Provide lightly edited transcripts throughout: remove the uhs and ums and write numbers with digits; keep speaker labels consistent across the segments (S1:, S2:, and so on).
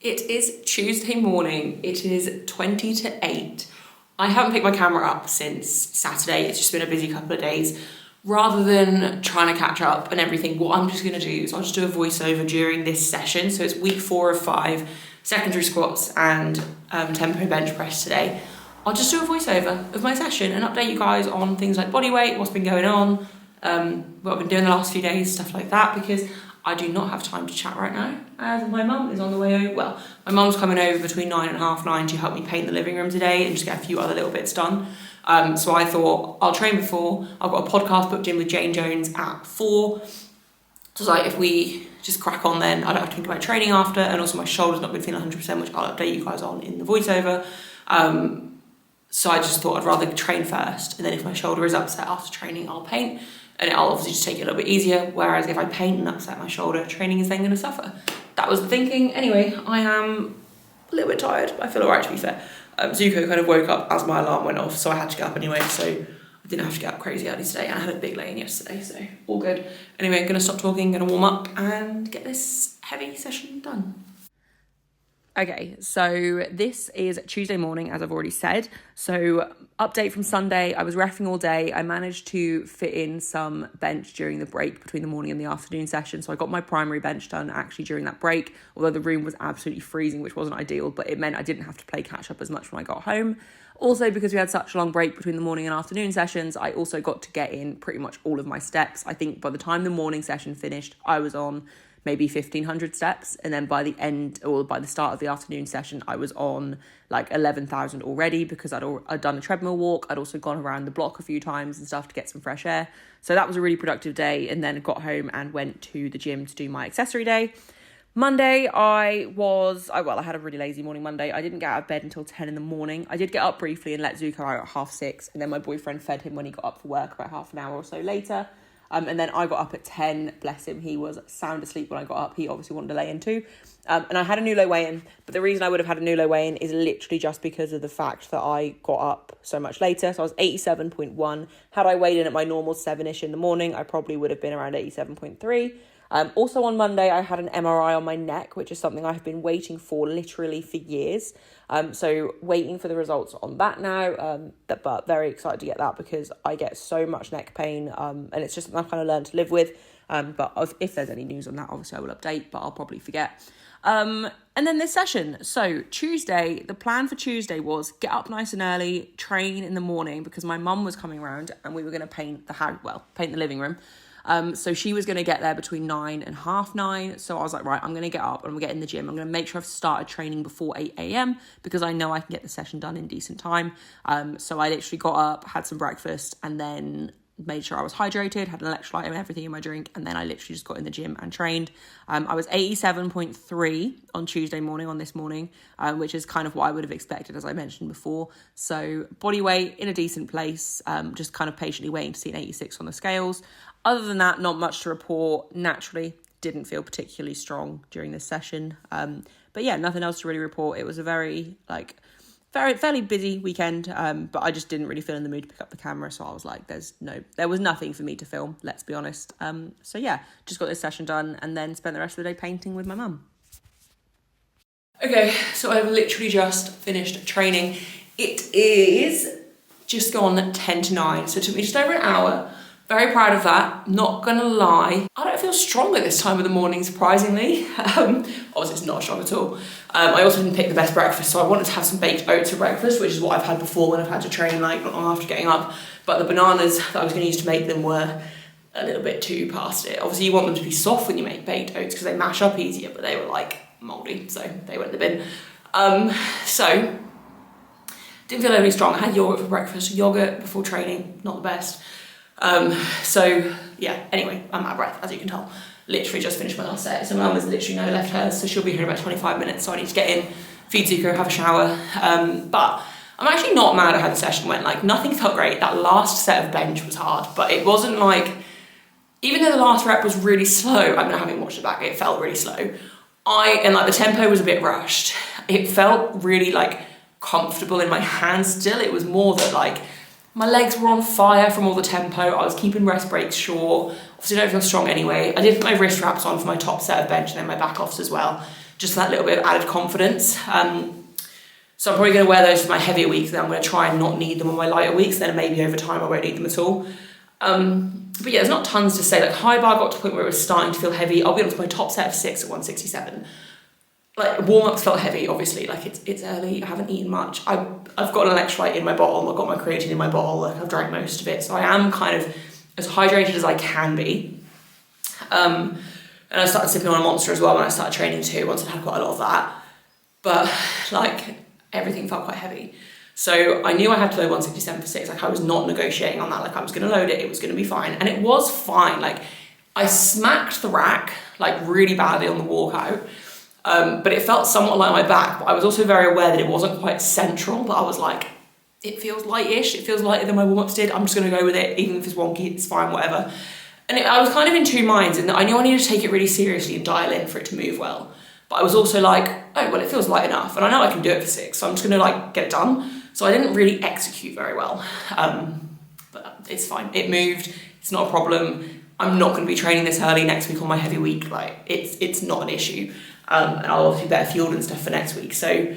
S1: It is Tuesday morning. It is 20 to 8. I haven't picked my camera up since Saturday. It's just been a busy couple of days. Rather than trying to catch up and everything, what I'm just going to do is I'll just do a voiceover during this session. So it's week 4 of 5, secondary squats and tempo bench press today. I'll just do a voiceover of my session and update you guys on things like body weight, what's been going on, what I've been doing the last few days, stuff like that, because I do not have time to chat right now, as my mum is on the way over. Well, my mum's coming over between 9 and half 9 to help me paint the living room today and just get a few other little bits done. So I thought I'll train before. I've got a podcast booked in with Jane Jones at 4. So it's like, if we just crack on then, I don't have to think about training after, and also my shoulder's not been feeling 100%, which I'll update you guys on in the voiceover. So I just thought I'd rather train first, and then if my shoulder is upset after training, I'll paint. And I'll obviously just take it a little bit easier, whereas if I paint and upset my shoulder, training is then going to suffer. That was the thinking. Anyway, I am a little bit tired, but I feel alright, to be fair. Zuko kind of woke up as my alarm went off, so I had to get up anyway, so I didn't have to get up crazy early today, and I had a big lay-in yesterday, so all good. Anyway, I'm going to stop talking, going to warm up and get this heavy session done. Okay, so this is Tuesday morning, as I've already said. So update from Sunday, I was reffing all day. I managed to fit in some bench during the break between the morning and the afternoon session. So I got my primary bench done actually during that break, although the room was absolutely freezing, which wasn't ideal, but it meant I didn't have to play catch up as much when I got home. Also, because we had such a long break between the morning and afternoon sessions, I also got to get in pretty much all of my steps. I think by the time the morning session finished, I was on maybe 1,500 steps, and then by the end, or by the start of the afternoon session, I was on like 11,000 already, because I'd done a treadmill walk. I'd also gone around the block a few times and stuff to get some fresh air. So that was a really productive day, and then got home and went to the gym to do my accessory day. Monday, I had a really lazy morning Monday. I didn't get out of bed until 10 in the morning. I did get up briefly and let Zuko out at 6:30, and then my boyfriend fed him when he got up for work about half an hour or so later. And then I got up at 10, bless him, he was sound asleep when I got up. He obviously wanted to lay in too. And I had a new low weigh-in, but the reason I would have had a new low weigh-in is literally just because of the fact that I got up so much later. So I was 87.1. Had I weighed in at my normal 7-ish in the morning, I probably would have been around 87.3. Also on Monday, I had an MRI on my neck, which is something I have been waiting for literally for years. So waiting for the results on that now, but very excited to get that, because I get so much neck pain, and it's just something I've kind of learned to live with. But if there's any news on that, obviously I will update, but I'll probably forget. And then this session. So Tuesday, the plan for Tuesday was get up nice and early, train in the morning, because my mum was coming around and we were going to paint the living room. So she was going to get there between 9 and half 9. So I was like, right, I'm going to get up and I'm going to get in the gym. I'm going to make sure I've started training before 8 a.m. because I know I can get the session done in decent time. So I literally got up, had some breakfast, and then made sure I was hydrated, had an electrolyte and everything in my drink. And then I literally just got in the gym and trained. I was 87.3 on Tuesday morning, on this morning, which is kind of what I would have expected, as I mentioned before. So body weight in a decent place, just kind of patiently waiting to see an 86 on the scales. Other than that, not much to report. Naturally, didn't feel particularly strong during this session. But yeah, nothing else to really report. It was a fairly busy weekend, but I just didn't really feel in the mood to pick up the camera. So I was like, there was nothing for me to film, let's be honest. So yeah, just got this session done and then spent the rest of the day painting with my mum. Okay, so I've literally just finished training. It is just gone 10 to 9. So it took me just over an hour. Very proud of that, not gonna lie. I don't feel strong at this time of the morning, surprisingly. Obviously it's not strong at all. I also didn't pick the best breakfast, so I wanted to have some baked oats for breakfast, which is what I've had before when I've had to train like not long after getting up. But the bananas that I was gonna use to make them were a little bit too past it. Obviously you want them to be soft when you make baked oats because they mash up easier, but they were like mouldy, so they went in the bin. So, didn't feel overly strong. I had yogurt for breakfast. Yogurt before training, not the best. So yeah, anyway, I'm out of breath, as you can tell. Literally just finished my last set. So my mum has literally now left hers, so she'll be here in about 25 minutes, so I need to get in, feed Zuko, have a shower. But I'm actually not mad at how the session went. Like, nothing felt great. That last set of bench was hard, but it wasn't like, even though the last rep was really slow, I mean, having watched it back, it felt really slow. And the tempo was a bit rushed. It felt really like comfortable in my hands still. It was more that like, my legs were on fire from all the tempo. I was keeping rest breaks short. Obviously I don't feel strong anyway. I did put my wrist wraps on for my top set of bench and then my back offs as well. just that little bit of added confidence. So I'm probably going to wear those for my heavier weeks, then I'm going to try and not need them on my lighter weeks, then maybe over time I won't need them at all. But yeah, there's not tons to say. Like high bar got to the point where it was starting to feel heavy. I'll be honest, my top set of 6 at 167. Like warm-ups felt heavy, obviously, like it's early, I haven't eaten much. I've got an electrolyte in my bottle, I've got my creatine in my bottle, like I've drank most of it, so I am kind of as hydrated as I can be. And I started sipping on a Monster as well when I started training too, once I'd had quite a lot of that. But like everything felt quite heavy. So I knew I had to load 167 for 6, like I was not negotiating on that, like I was gonna load it, it was gonna be fine. And it was fine, like I smacked the rack like really badly on the walkout. But it felt somewhat light on my back, but I was also very aware that it wasn't quite central, but I was like, it feels lightish, it feels lighter than my warm-ups did, I'm just gonna go with it, even if it's wonky, it's fine, whatever. And I was kind of in 2 minds, in that I knew I needed to take it really seriously and dial in for it to move well. But I was also like, oh, well, it feels light enough, and I know I can do it for 6, so I'm just gonna like get it done. So I didn't really execute very well, but it's fine, it moved, it's not a problem. I'm not gonna be training this early next week on my heavy week, like it's not an issue. And I'll obviously be better fueled and stuff for next week. So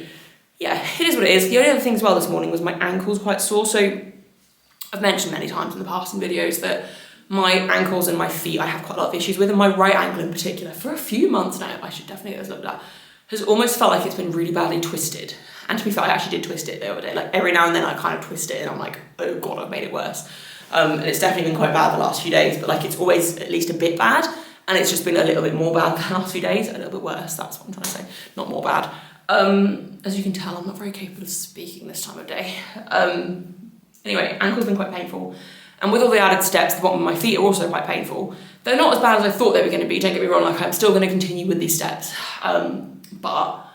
S1: yeah, it is what it is. The only other thing as well this morning was my ankle's quite sore. So I've mentioned many times in the past in videos that my ankles and my feet I have quite a lot of issues with, and my right ankle in particular, for a few months now, I should definitely get this looked at, has almost felt like it's been really badly twisted. And to be fair, I actually did twist it the other day. Like every now and then I kind of twist it and I'm like, oh God, I've made it worse. And it's definitely been quite bad the last few days, but like it's always at least a bit bad. And it's just been a little bit more bad the last few days, a little bit worse, that's what I'm trying to say, not more bad. As you can tell, I'm not very capable of speaking this time of day. Anyway, ankle's been quite painful. And with all the added steps, the bottom of my feet are also quite painful. They're not as bad as I thought they were going to be, don't get me wrong, like I'm still going to continue with these steps. But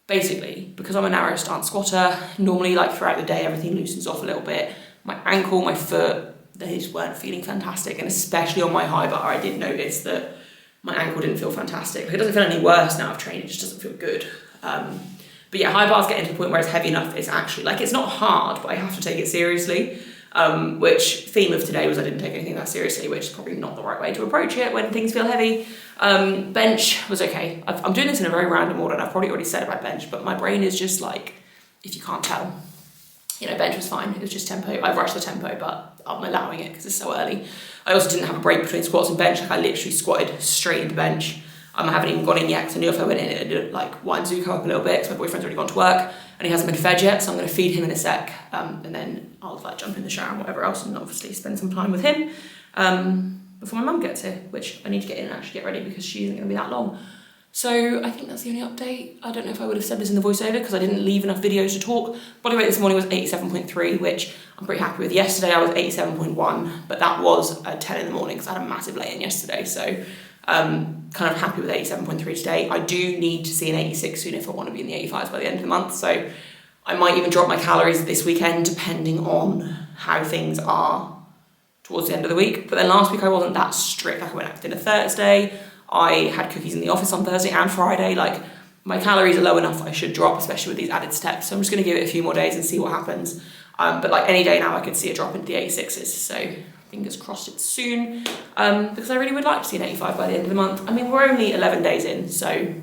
S1: basically, because I'm a narrow stance squatter, normally like throughout the day, everything loosens off a little bit. My ankle, my foot, they just weren't feeling fantastic, and especially on my high bar, I did notice that my ankle didn't feel fantastic. Like, it doesn't feel any worse now I've trained, it just doesn't feel good. But yeah, high bar's getting to the point where it's heavy enough, it's actually, like it's not hard, but I have to take it seriously. Which theme of today was I didn't take anything that seriously, which is probably not the right way to approach it when things feel heavy. Bench was okay. I'm doing this in a very random order, and I've probably already said about bench, but my brain is just like, if you can't tell, you know, bench was fine, it was just tempo. I rushed the tempo, but I'm allowing it because it's so early. I also didn't have a break between squats and bench, like I literally squatted straight into bench. I haven't even gone in yet because I knew if I went in it'd like wind Zuko up a little bit because my boyfriend's already gone to work and he hasn't been fed yet, so I'm going to feed him in a sec, and then I'll like jump in the shower and whatever else, and obviously spend some time with him before my mum gets here, which I need to get in and actually get ready because she isn't going to be that long. So I think that's the only update. I don't know if I would have said this in the voiceover because I didn't leave enough videos to talk. Body weight this morning was 87.3, which I'm pretty happy with. Yesterday I was 87.1, but that was at 10 in the morning because I had a massive lay-in yesterday. So kind of happy with 87.3 today. I do need to see an 86 soon if I want to be in the 85s by the end of the month. So I might even drop my calories this weekend depending on how things are towards the end of the week. But then last week I wasn't that strict. Like I went out for dinner Thursday. I had cookies in the office on Thursday and Friday. Like my calories are low enough I should drop, especially with these added steps. So I'm just going to give it a few more days and see what happens. But like any day now I could see a drop into the 86s. So fingers crossed it's soon, because I really would like to see an 85 by the end of the month. I mean, we're only 11 days in, so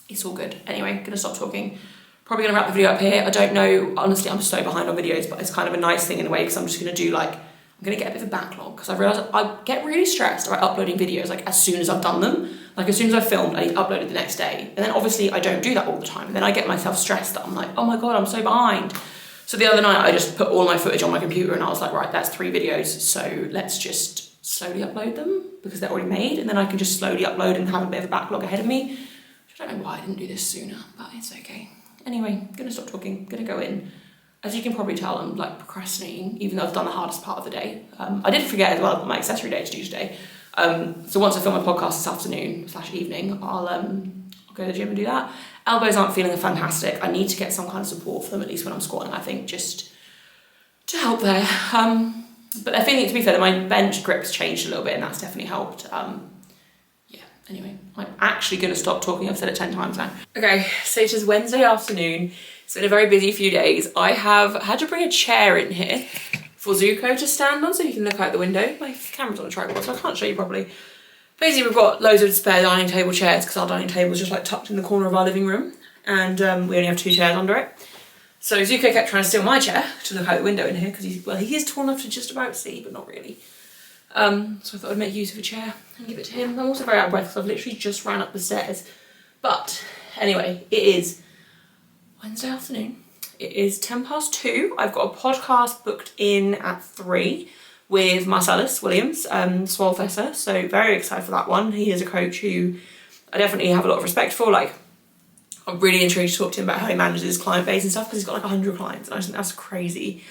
S1: it's all good. Anyway, gonna stop talking. Probably gonna wrap the video up here. I don't know, honestly, I'm so behind on videos, but it's kind of a nice thing in a way because I'm just gonna do like, I'm gonna get a bit of a backlog because I realised I get really stressed about uploading videos like as soon as I've done them. Like as soon as I've filmed, I need to upload it the next day. And then obviously I don't do that all the time. And then I get myself stressed that I'm like, oh my God, I'm so behind. So the other night I just put all my footage on my computer and I was like, right, that's 3 videos. So let's just slowly upload them because they're already made. And then I can just slowly upload and have a bit of a backlog ahead of me. I don't know why I didn't do this sooner, but it's okay. Anyway, I'm gonna stop talking, gonna go in. As you can probably tell, I'm like procrastinating, even though I've done the hardest part of the day. I did forget as well, I've got my accessory day to do today. So once I film my podcast this afternoon / evening, I'll go to the gym and do that. Elbows aren't feeling fantastic. I need to get some kind of support for them, at least when I'm squatting, I think, just to help there. But they're feeling it, to be fair, that my bench grip's changed a little bit and that's definitely helped. Yeah, anyway, I'm actually going to stop talking. I've said it 10 times now. Okay, so it is Wednesday afternoon. It's been a very busy few days. I have had to bring a chair in here for Zuko to stand on so he can look out the window. My camera's on a tripod, so I can't show you properly. basically we've got loads of spare dining table chairs because our dining table is just like tucked in the corner of our living room, and we only have 2 chairs under it. So Zuko kept trying to steal my chair to look out the window in here because he is tall enough to just about see, but not really. So I thought I'd make use of a chair and give it to him. I'm also very out of breath because I've literally just ran up the stairs. But anyway, it is Wednesday afternoon. It is 2:10. I've got a podcast booked in at 3 with Marcellus Williams, Swolfesser. So very excited for that one. He is a coach who I definitely have a lot of respect for. Like, I'm really intrigued to talk to him about how he manages his client base and stuff because he's got like 100 clients, and I just think that's crazy.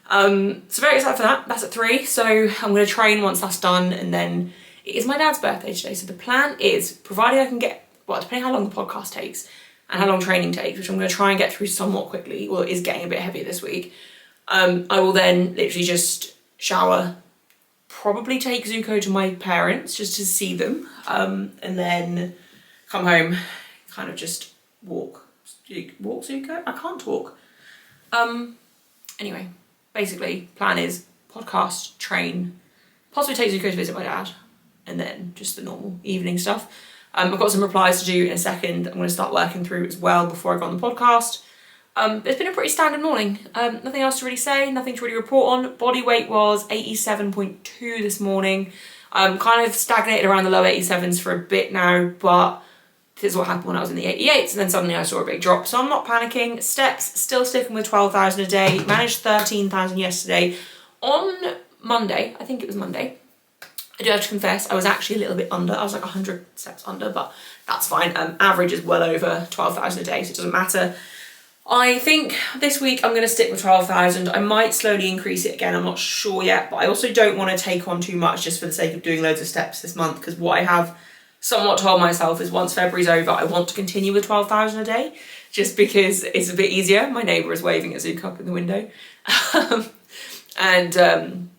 S1: So very excited for that. That's at 3. So I'm going to train once that's done, and then it is my dad's birthday today. So the plan is, provided I can get, well, depending how long the podcast takes and how long training takes, which I'm going to try and get through somewhat quickly, well, it is getting a bit heavier this week, I will then literally just shower, probably take Zuko to my parents just to see them, and then come home, kind of just walk Zuko? I can't talk. Anyway, basically, plan is podcast, train, possibly take Zuko to visit my dad, and then just the normal evening stuff. I've got some replies to do in a second. I'm going to start working through as well before I go on the podcast. It's been a pretty standard morning. Nothing else to really say, nothing to really report on. Body weight was 87.2 this morning. Kind of stagnated around the low 87s for a bit now, but this is what happened when I was in the 88s, and then suddenly I saw a big drop. So I'm not panicking. Steps, still sticking with 12,000 a day. Managed 13,000 yesterday. On Monday, I think it was Monday, I do have to confess, I was actually a little bit under. I was like 100 steps under, but that's fine. Average is well over 12,000 a day, so it doesn't matter. I think this week I'm going to stick with 12,000. I might slowly increase it again, I'm not sure yet, but I also don't want to take on too much just for the sake of doing loads of steps this month, because what I have somewhat told myself is once February's over, I want to continue with 12,000 a day, just because it's a bit easier. My neighbour is waving at Zuko up in the window.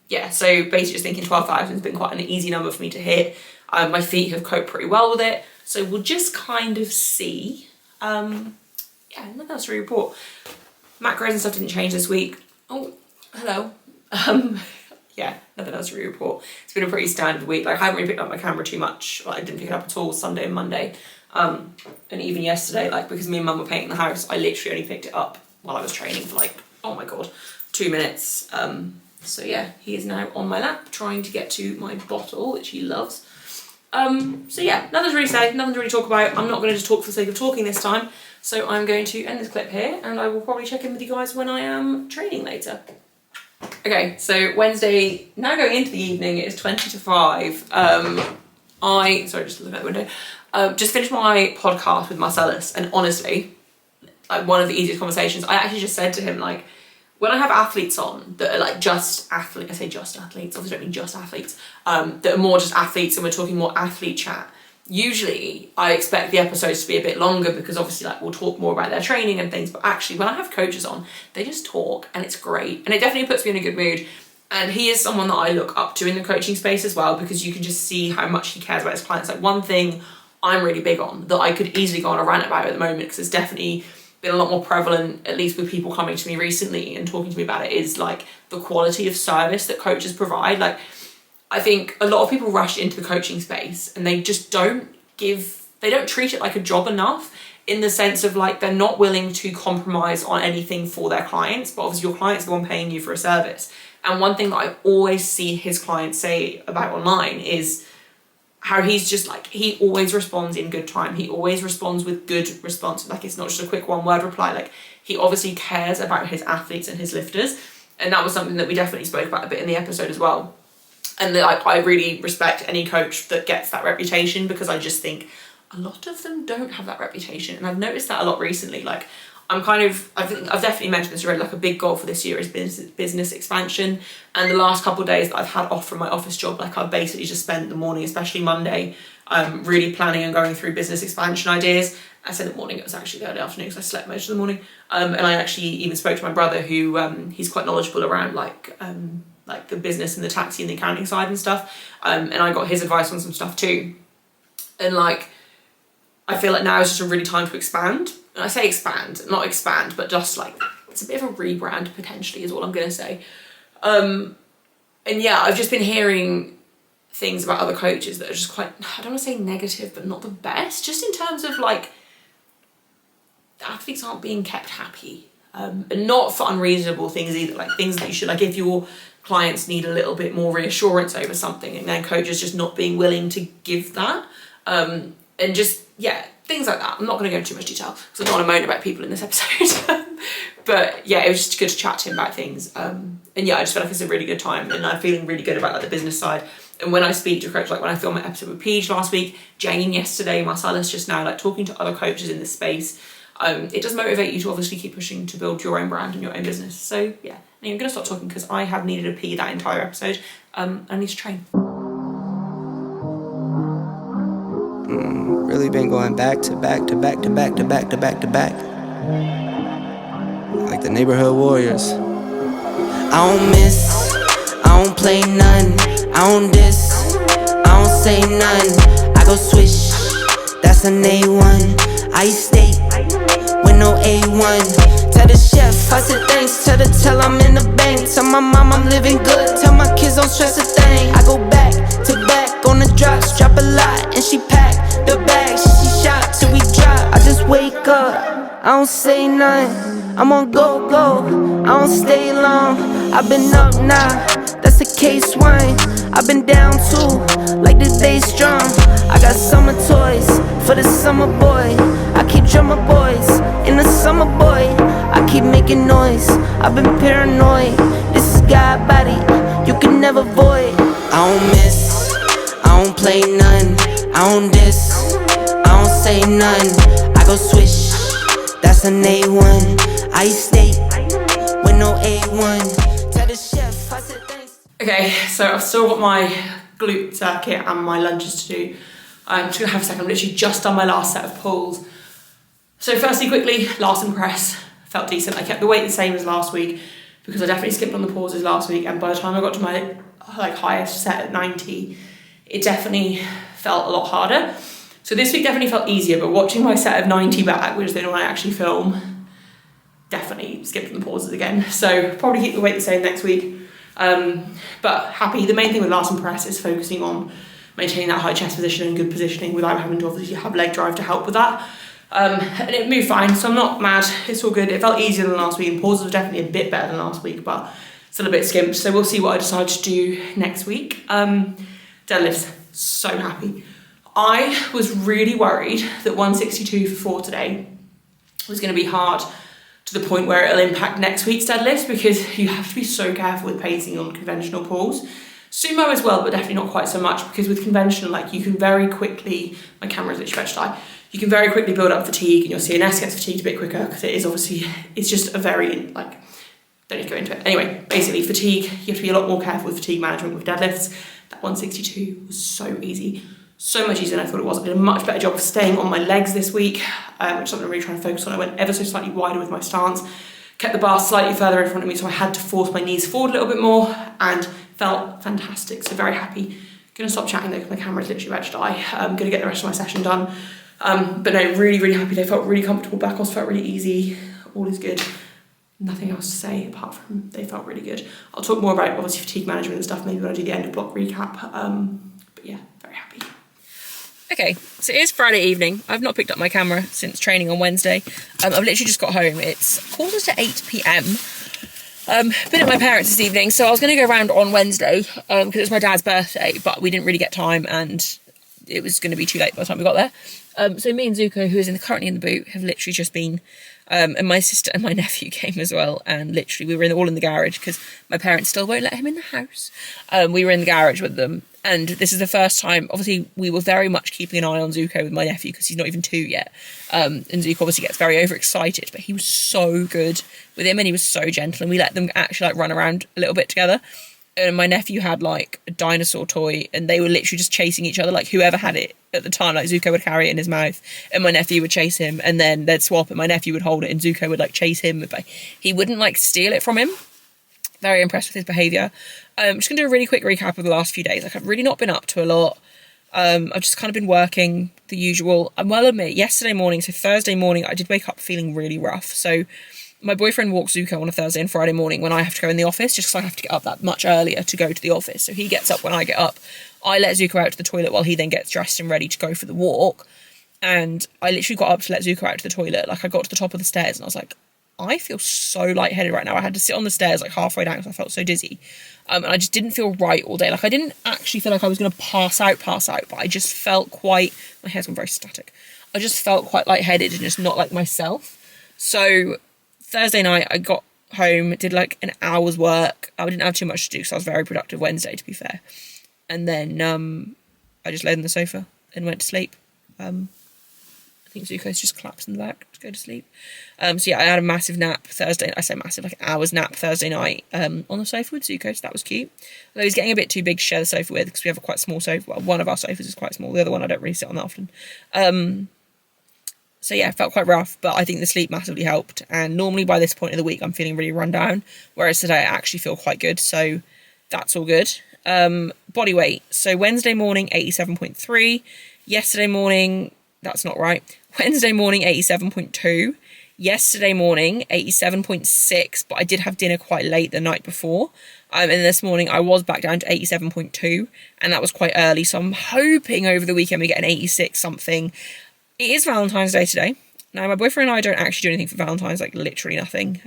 S1: Yeah, so basically just thinking 12,000 has been quite an easy number for me to hit. My feet have coped pretty well with it, so we'll just kind of see. Yeah, nothing else to report. Macros and stuff didn't change this week. Oh, hello. Yeah, nothing else to report. It's been a pretty standard week. Like, I haven't really picked up my camera too much. Well, I didn't pick it up at all Sunday and Monday. And even yesterday, like, because me and Mum were painting the house, I literally only picked it up while I was training for like, oh my God, 2 minutes. So yeah, he is now on my lap trying to get to my bottle, which he loves. So yeah, nothing to really say, nothing to really talk about. I'm not going to just talk for the sake of talking this time. So I'm going to end this clip here, and I will probably check in with you guys when I am training later. Okay, so Wednesday, now going into the evening, it is 20 to 5. Sorry, just looking out the window. Just finished my podcast with Marcellus, and honestly, like, one of the easiest conversations. I actually just said to him, like, when I have athletes on that are like just athletes, I say just athletes, obviously I don't mean just athletes, that are more just athletes and we're talking more athlete chat, usually I expect the episodes to be a bit longer because obviously like we'll talk more about their training and things, but actually when I have coaches on, they just talk and it's great. And it definitely puts me in a good mood. And he is someone that I look up to in the coaching space as well, because you can just see how much he cares about his clients. Like, one thing I'm really big on that I could easily go on a rant about at the moment, because it's definitely been a lot more prevalent, at least with people coming to me recently and talking to me about it, is like the quality of service that coaches provide. Like, I think a lot of people rush into the coaching space and they just don't treat it like a job enough, in the sense of like they're not willing to compromise on anything for their clients, but obviously your client's the one paying you for a service. And one thing that I always see his clients say about online is how he's just like, he always responds in good time. He always responds with good response. Like, it's not just a quick one word reply. Like, he obviously cares about his athletes and his lifters. And that was something that we definitely spoke about a bit in the episode as well. And like, I really respect any coach that gets that reputation, because I just think a lot of them don't have that reputation. And I've noticed that a lot recently. Like, I've definitely mentioned this already, like a big goal for this year is business expansion. And the last couple of days that I've had off from my office job, like, I've basically just spent the morning, especially Monday, really planning and going through business expansion ideas. I said the morning, it was actually the early afternoon because I slept most of the morning. And I actually even spoke to my brother, who he's quite knowledgeable around like the business and the taxi and the accounting side and stuff. And I got his advice on some stuff too. And like, I feel like now is just a really time to expand. And I say expand, not expand, but just like, it's a bit of a rebrand potentially is all I'm going to say. And yeah, I've just been hearing things about other coaches that are just quite, I don't want to say negative, but not the best, just in terms of like athletes aren't being kept happy, and not for unreasonable things either, like things that you should, like if your clients need a little bit more reassurance over something and then coaches just not being willing to give that, and just, yeah, things like that. I'm not going to go into too much detail because I don't want to moan about people in this episode. But yeah, it was just good to chat to him about things. And yeah, I just feel like it's a really good time, and I'm feeling really good about like the business side. And when I speak to coaches, like when I filmed my episode with Paige last week, Jane yesterday, Marcellus just now, like talking to other coaches in this space, it does motivate you to obviously keep pushing to build your own brand and your own business. So yeah, I'm going to stop talking because I have needed a pee that entire episode. I need to train.
S2: Really been going back to back to back to back to back to back to back, like the neighborhood warriors. I don't miss, I don't play none, I don't diss, I don't say none. I go swish, that's an A1. I eat steak with no A1. Tell the chef I said thanks, tell I'm in the bank. Tell my mom I'm living good, tell my kids don't stress a thing. I go back to back on the drops, drop a lot and she pack the bag, she shot till we drop. I just wake up, I don't say nothing, I'm on go, I don't stay long. I've been up now, that's a case wine. I've been down too, like this day strong. I got summer toys for the summer boy. I keep drummer boys in the summer boy. I keep making noise, I've been paranoid. This is God body, you can never void. I don't miss, I don't play none, I don't diss, I don't say none. I go swish, that's an A1. I eat steak with no A1. Tell the chef I said thanks.
S1: Okay, so I've still got my glute circuit and my lunges to do. I'm just gonna have a second. I've literally just done my last set of pulls. So firstly, quickly, last and press felt decent. I kept the weight the same as last week because I definitely skipped on the pauses last week, and by the time I got to my like highest set at 90, it definitely felt a lot harder. So this week definitely felt easier, but watching my set of 90 back, which is the one I actually film, definitely skipped on the pauses again. So probably keep the weight the same next week. But happy. The main thing with last and press is focusing on maintaining that high chest position and good positioning without having to obviously have leg drive to help with that. And it moved fine, so I'm not mad. It's all good. It felt easier than last week, and pauses were definitely a bit better than last week, but still a bit skimped. So we'll see what I decide to do next week. Deadlifts, so happy. I was really worried that 162 for 4 today was going to be hard to the point where it'll impact next week's deadlifts, because you have to be so careful with pacing on conventional pulls. Sumo as well, but definitely not quite so much, because with conventional, like, you can very quickly, my camera's literally about to die, you can very quickly build up fatigue, and your CNS gets fatigued a bit quicker, because it is obviously, it's just a very, like, don't need to go into it. Anyway, basically fatigue, you have to be a lot more careful with fatigue management with deadlifts. That 162 was so easy. So much easier than I thought it was. I did a much better job of staying on my legs this week, which is something I'm really trying to focus on. I went ever so slightly wider with my stance, kept the bar slightly further in front of me, so I had to force my knees forward a little bit more, and felt fantastic. So very happy. Gonna stop chatting though, because my camera's literally about to die. I'm gonna get the rest of my session done. But no, really, really happy. They felt really comfortable. Back offs felt really easy. All is good. Nothing else to say apart from they felt really good. I'll talk more about obviously fatigue management and stuff maybe when I do the end of block recap. But yeah, very happy. Okay, so it is Friday evening. I've not picked up my camera since training on Wednesday. I've literally just got home. It's 8:15 p.m. Been at my parents' this evening, so I was going to go around on Wednesday because it was my dad's birthday, but we didn't really get time and it was going to be too late by the time we got there. So me and Zuko, who is currently in the boot, have literally just been, and my sister and my nephew came as well, and literally we were all in the garage because my parents still won't let him in the house. We were in the garage with them, and this is the first time, obviously we were very much keeping an eye on Zuko with my nephew because he's not even 2 yet, and Zuko obviously gets very overexcited, but he was so good with him and he was so gentle, and we let them actually like run around a little bit together. And my nephew had like a dinosaur toy, and they were literally just chasing each other, like whoever had it at the time. Like Zuko would carry it in his mouth and my nephew would chase him, and then they'd swap and my nephew would hold it and Zuko would like chase him, but he wouldn't like steal it from him. Very impressed with his behaviour. I'm just gonna do a really quick recap of the last few days. Like, I've really not been up to a lot. I've just kind of been working the usual. I will admit, yesterday morning, so Thursday morning, I did wake up feeling really rough. So my boyfriend walks Zuko on a Thursday and Friday morning when I have to go in the office, just because I have to get up that much earlier to go to the office. So he gets up when I get up. I let Zuko out to the toilet while he then gets dressed and ready to go for the walk. And I literally got up to let Zuko out to the toilet. Like, I got to the top of the stairs and I was like, I feel so lightheaded right now. I had to sit on the stairs like halfway down because I felt so dizzy. And I just didn't feel right all day. Like, I didn't actually feel like I was going to pass out, but I just felt quite, my hair's gone very static. I just felt quite lightheaded and just not like myself. So Thursday night I got home, did like an hour's work. I didn't have too much to do because I was very productive Wednesday, to be fair. And then I just laid on the sofa and went to sleep. I think Zuko's just collapsed in the back to go to sleep. So yeah, I had a massive nap Thursday. I say massive, like an hour's nap Thursday night on the sofa with Zuko, so that was cute. Although he's getting a bit too big to share the sofa with because we have a quite small sofa. Well, one of our sofas is quite small. The other one I don't really sit on that often. So yeah, it felt quite rough, but I think the sleep massively helped. And normally by this point of the week, I'm feeling really run down, whereas today I actually feel quite good. So that's all good. Body weight. So Wednesday morning, 87.3. Yesterday morning, that's not right. Wednesday morning, 87.2. Yesterday morning, 87.6, but I did have dinner quite late the night before. And this morning I was back down to 87.2, and that was quite early. So I'm hoping over the weekend we get an 86 something. It is Valentine's Day today. Now, my boyfriend and I don't actually do anything for Valentine's, like literally nothing.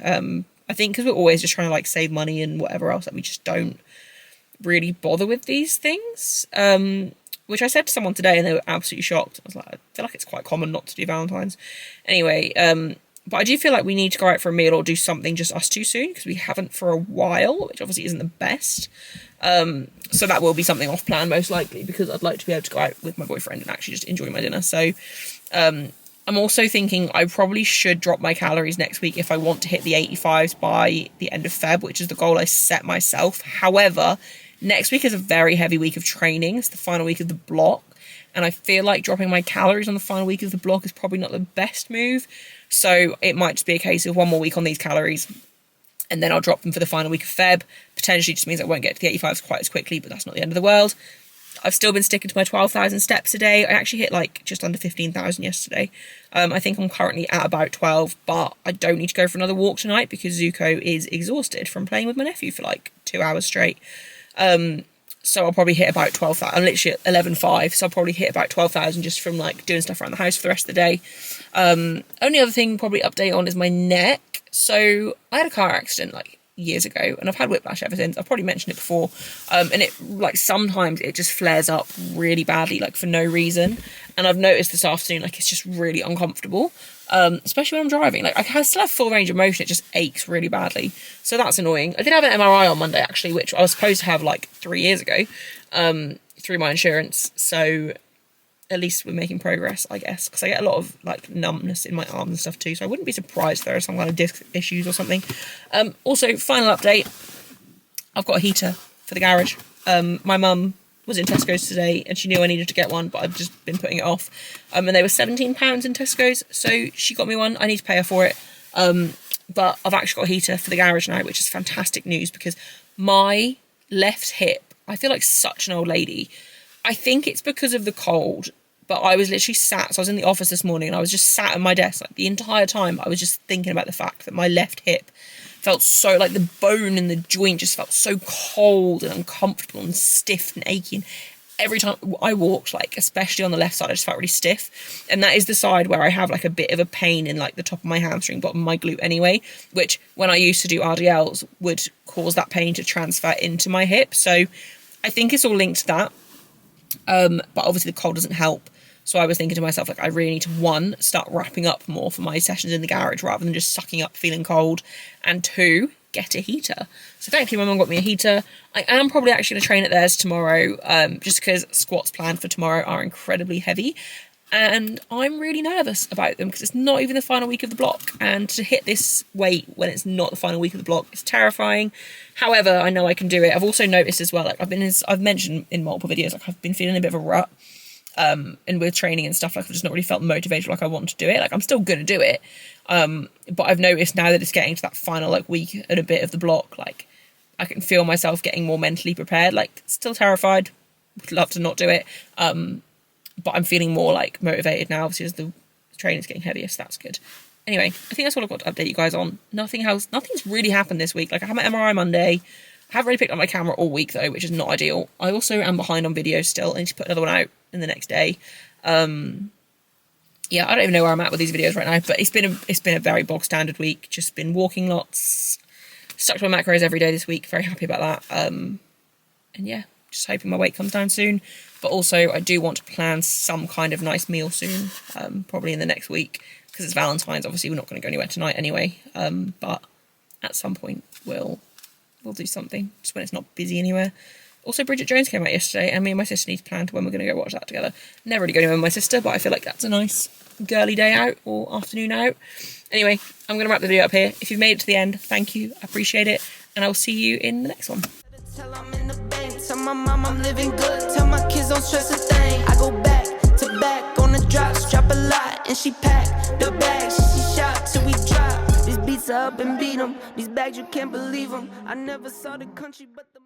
S1: I think because we're always just trying to like save money and whatever else, that we just don't really bother with these things. Which I said to someone today and they were absolutely shocked. I was like, I feel like it's quite common not to do Valentine's. Anyway, but I do feel like we need to go out for a meal or do something just us two soon because we haven't for a while, which obviously isn't the best. So that will be something off plan most likely because I'd like to be able to go out with my boyfriend and actually just enjoy my dinner. So I'm also thinking I probably should drop my calories next week if I want to hit the 85s by the end of Feb, which is the goal I set myself. However, next week is a very heavy week of training. It's the final week of the block. And I feel like dropping my calories on the final week of the block is probably not the best move. So it might just be a case of one more week on these calories and then I'll drop them for the final week of Feb. Potentially just means I won't get to the 85s quite as quickly, but that's not the end of the world. I've still been sticking to my 12,000 steps a day. I actually hit like just under 15,000 yesterday. I think I'm currently at about 12, but I don't need to go for another walk tonight because Zuko is exhausted from playing with my nephew for like 2 hours straight. So I'll probably hit about 12,000. I'm literally at 11.5, so I'll probably hit about 12,000 just from like doing stuff around the house for the rest of the day. Only other thing probably update on is my neck. So I had a car accident like years ago and I've had whiplash ever since. I've probably mentioned it before. And it like sometimes it just flares up really badly, like for no reason. And I've noticed this afternoon, like it's just really uncomfortable. Especially when I'm driving. Like I still have full range of motion, it just aches really badly. So that's annoying. I did have an MRI on Monday actually, which I was supposed to have like 3 years ago, through my insurance. So at least we're making progress, I guess, because I get a lot of like numbness in my arms and stuff too. So I wouldn't be surprised if there are some kind of disc issues or something. Also, final update, I've got a heater for the garage. My mum was in Tesco's today and she knew I needed to get one, but I've just been putting it off. And they were £17 in Tesco's, so she got me one. I need to pay her for it. But I've actually got a heater for the garage now, which is fantastic news because my left hip, I feel like such an old lady. I think it's because of the cold, but I was literally sat, so I was in the office this morning and I was just sat at my desk like the entire time. I was just thinking about the fact that my left hip felt so, like the bone in the joint just felt so cold and uncomfortable and stiff and aching. Every time I walked, like especially on the left side, I just felt really stiff. And that is the side where I have like a bit of a pain in like the top of my hamstring, bottom of my glute anyway, which when I used to do RDLs would cause that pain to transfer into my hip. So I think it's all linked to that. But obviously the cold doesn't help. So I was thinking to myself, like, I really need to, one, start wrapping up more for my sessions in the garage rather than just sucking up feeling cold, and two, get a heater. So thankfully my mum got me a heater. I am probably actually going to train at theirs tomorrow, just because squats planned for tomorrow are incredibly heavy. And I'm really nervous about them because it's not even the final week of the block. And to hit this weight when it's not the final week of the block is terrifying. However, I know I can do it. I've also noticed as well, like I've mentioned in multiple videos, like I've been feeling a bit of a rut. And with training and stuff, like I've just not really felt motivated like I want to do it. Like I'm still going to do it. But I've noticed now that it's getting to that final like week and a bit of the block, like I can feel myself getting more mentally prepared, like still terrified, would love to not do it. But I'm feeling more like motivated now, obviously, as the training's getting heavier, so that's good. Anyway, I think that's what I've got to update you guys on. Nothing's really happened this week. Like I had my MRI Monday. I haven't really picked up my camera all week though, which is not ideal. I also am behind on videos still. I need to put another one out in the next day. Yeah, I don't even know where I'm at with these videos right now, but it's been a very bog standard week. Just been walking lots, stuck to my macros every day this week. Very happy about that. And yeah, just hoping my weight comes down soon. But also, I do want to plan some kind of nice meal soon, probably in the next week, because it's Valentine's. Obviously, we're not going to go anywhere tonight anyway. But at some point, we'll do something, just when it's not busy anywhere. Also, Bridget Jones came out yesterday, and me and my sister need to plan to when we're going to go watch that together. Never really go anywhere with my sister, but I feel like that's a nice girly day out or afternoon out. Anyway, I'm going to wrap the video up here. If you've made it to the end, thank you. I appreciate it. And I'll see you in the next one.
S2: Tell I'm in the bank, tell my mom I'm living good, tell my kids don't stress a thing. I go back to back on the drops, drop a lot, and she pack the bags, she shot till we drop. These beats are up and beat 'em, these bags you can't believe 'em. I never saw the country but the